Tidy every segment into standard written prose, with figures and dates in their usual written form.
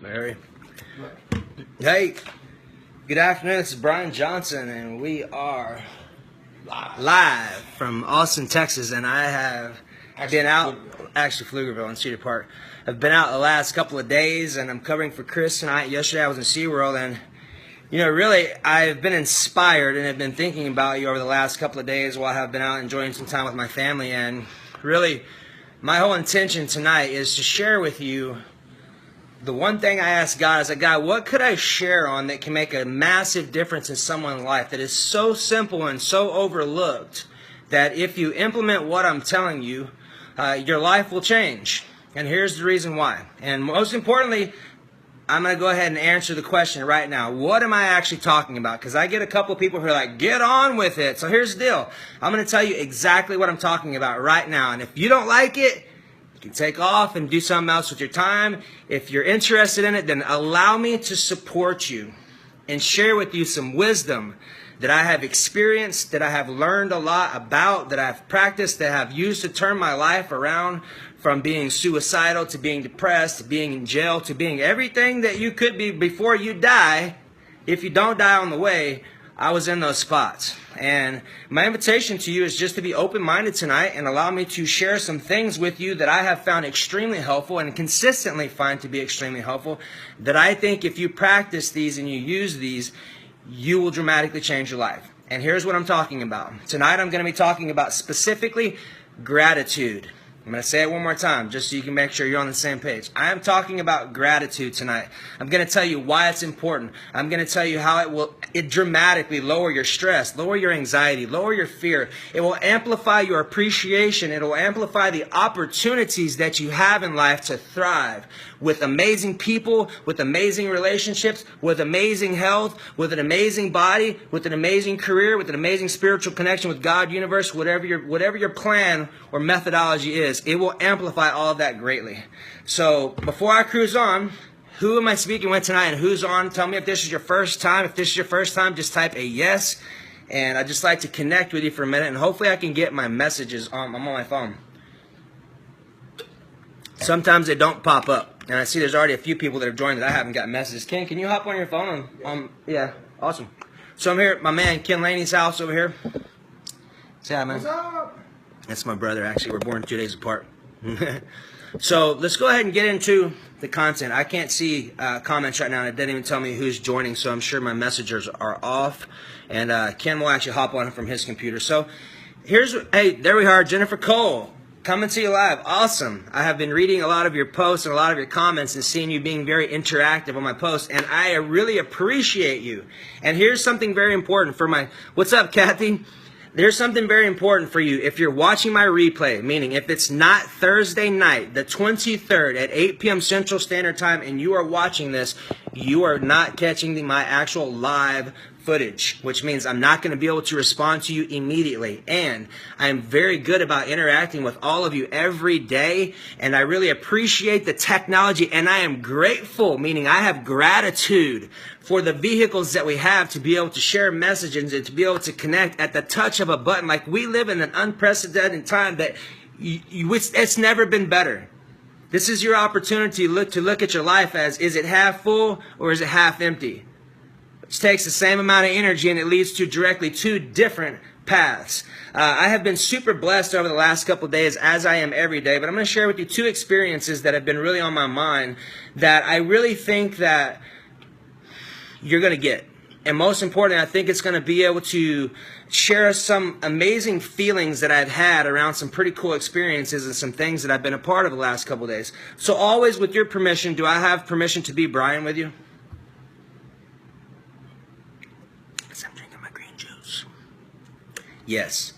Mary. Hey, good afternoon. This is Brian Johnson, and we are live from Austin, Texas. And I have been out, actually Pflugerville in Cedar Park. I've been out the last couple of days, and I'm covering for Chris tonight. Yesterday I was in SeaWorld, and really, I've been inspired and have been thinking about you over the last couple of days while I've been out enjoying some time with my family. And really, my whole intention tonight is to share with you the one thing I asked God is, God, what could I share on that can make a massive difference in someone's life that is so simple and so overlooked that if you implement what I'm telling you, your life will change. And here's the reason why. And most importantly, I'm going to go ahead and answer the question right now. What am I actually talking about? Because I get a couple of people who are like, get on with it. So here's the deal. I'm going to tell you exactly what I'm talking about right now. And if you don't like it, you can take off and do something else with your time. If you're interested in it, then allow me to support you and share with you some wisdom that I have experienced, that I have learned a lot about, that I've practiced, that I've used to turn my life around from being suicidal to being depressed to being in jail to being everything that you could be before you die. If you don't die on the way, I was in those spots. And my invitation to you is just to be open-minded tonight and allow me to share some things with you that I have found extremely helpful and consistently find to be extremely helpful, that I think if you practice these and you use these, you will dramatically change your life. And here's what I'm talking about. Tonight I'm going to be talking about specifically gratitude. I'm going to say it one more time just so you can make sure you're on the same page. I am talking about gratitude tonight. I'm going to tell you why it's important. I'm going to tell you how it dramatically lower your stress, lower your anxiety, lower your fear. It will amplify your appreciation. It will amplify the opportunities that you have in life to thrive with amazing people, with amazing relationships, with amazing health, with an amazing body, with an amazing career, with an amazing spiritual connection with God, universe, whatever your plan or methodology is. It will amplify all of that greatly. So before I cruise on, who am I speaking with tonight and who's on? Tell me if this is your first time. If this is your first time, just type a yes. And I'd just like to connect with you for a minute, and hopefully I can get my messages on. I'm on my phone. Sometimes they don't pop up. And I see there's already a few people that have joined that I haven't gotten messages. Ken, can you hop on your phone? Yeah, awesome. So I'm here at my man Ken Laney's house over here. Say hi, man. What's up? That's my brother, actually. We're born 2 days apart. So let's go ahead and get into the content. I can't see comments right now, and it didn't even tell me who's joining, so I'm sure my messengers are off. And Ken will actually hop on from his computer. So hey, there we are, Jennifer Cole. Coming to you live. Awesome. I have been reading a lot of your posts and a lot of your comments and seeing you being very interactive on my posts, and I really appreciate you. And here's something very important for what's up, Kathy? There's something very important for you. If you're watching my replay, meaning if it's not Thursday night, the 23rd at 8 p.m. Central Standard Time, and you are watching this, you are not catching my actual live footage, which means I'm not going to be able to respond to you immediately. And I'm very good about interacting with all of you every day, and I really appreciate the technology, and I am grateful, meaning I have gratitude for the vehicles that we have to be able to share messages and to be able to connect at the touch of a button. Like, we live in an unprecedented time that it's never been better. This is your opportunity to look at your life as, is it half full or is it half empty? Which takes the same amount of energy, and it leads to directly two different paths. I have been super blessed over the last couple of days, as I am every day, but I'm going to share with you two experiences that have been really on my mind that I really think that you're going to get. And most importantly, I think it's going to be able to share some amazing feelings that I've had around some pretty cool experiences and some things that I've been a part of the last couple of days. So always with your permission, do I have permission to be Brian with you? Yes.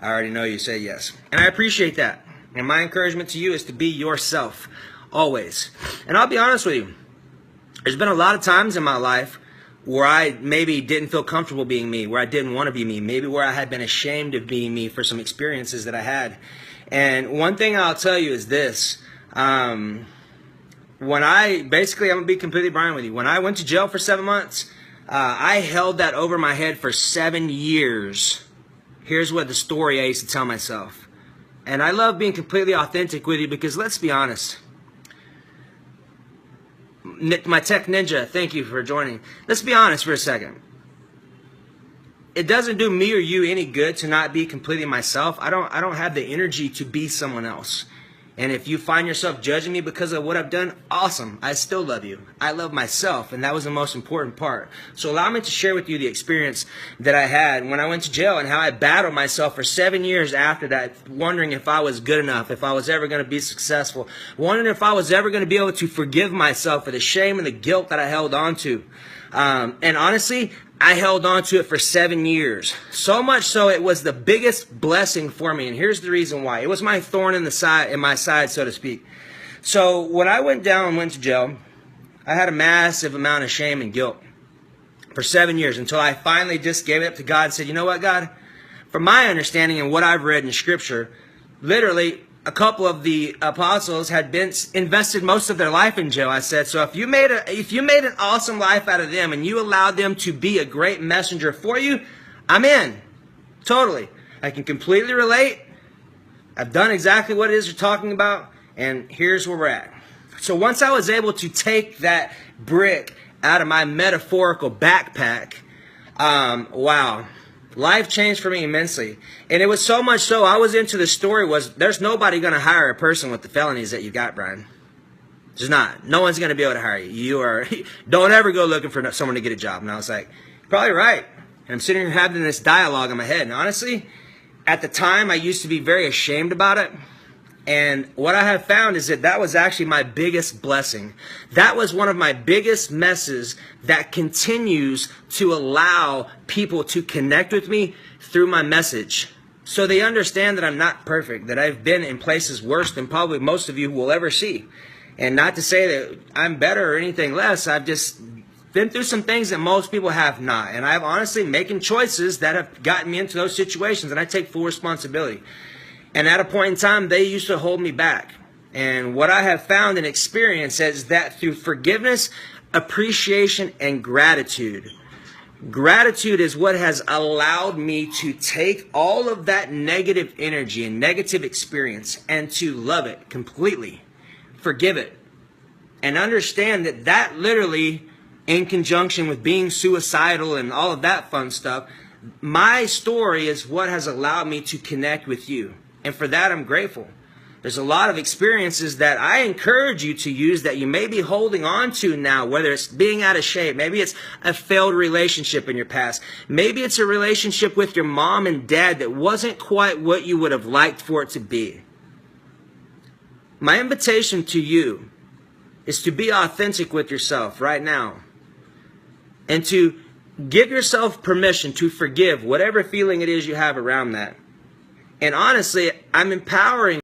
I already know you say yes. And I appreciate that. And my encouragement to you is to be yourself. Always. And I'll be honest with you. There's been a lot of times in my life where I maybe didn't feel comfortable being me, where I didn't want to be me, maybe where I had been ashamed of being me for some experiences that I had. And one thing I'll tell you is this. I'm going to be completely Brian with you. When I went to jail for 7 months, I held that over my head for 7 years. Here's what the story I used to tell myself. And I love being completely authentic with you because let's be honest. my tech ninja, thank you for joining. Let's be honest for a second. It doesn't do me or you any good to not be completely myself. I don't have the energy to be someone else. And if you find yourself judging me because of what I've done, awesome. I still love you. I love myself, and that was the most important part. So allow me to share with you the experience that I had when I went to jail and how I battled myself for 7 years after that, wondering if I was good enough, if I was ever going to be successful, wondering if I was ever going to be able to forgive myself for the shame and the guilt that I held on to. And honestly, I held on to it for 7 years. So much so it was the biggest blessing for me. And here's the reason why. It was my thorn in my side, so to speak. So when I went to jail, I had a massive amount of shame and guilt for 7 years until I finally just gave it up to God and said, you know what, God? From my understanding and what I've read in Scripture, literally a couple of the apostles had been invested most of their life in jail. I said, so if you made an awesome life out of them and you allowed them to be a great messenger for you, I'm in. Totally. I can completely relate. I've done exactly what it is you're talking about, and here's where we're at. So once I was able to take that brick out of my metaphorical backpack, wow. Life changed for me immensely. And it was so much so, I was into the story was, there's nobody going to hire a person with the felonies that you got, Brian. There's not. No one's going to be able to hire you. Don't ever go looking for someone to get a job. And I was like, probably right. And I'm sitting here having this dialogue in my head. And honestly, at the time, I used to be very ashamed about it. And what I have found is that was actually my biggest blessing. That was one of my biggest messes that continues to allow people to connect with me through my message. So they understand that I'm not perfect, that I've been in places worse than probably most of you will ever see. And not to say that I'm better or anything less, I've just been through some things that most people have not. And I've honestly making choices that have gotten me into those situations, and I take full responsibility. And at a point in time, they used to hold me back. And what I have found and experienced is that through forgiveness, appreciation, and gratitude, gratitude is what has allowed me to take all of that negative energy and negative experience and to love it completely, forgive it, and understand that that literally, in conjunction with being suicidal and all of that fun stuff, my story is what has allowed me to connect with you. And for that, I'm grateful. There's a lot of experiences that I encourage you to use that you may be holding on to now, whether it's being out of shape, maybe it's a failed relationship in your past, maybe it's a relationship with your mom and dad that wasn't quite what you would have liked for it to be. My invitation to you is to be authentic with yourself right now and to give yourself permission to forgive whatever feeling it is you have around that. And honestly, I'm empowering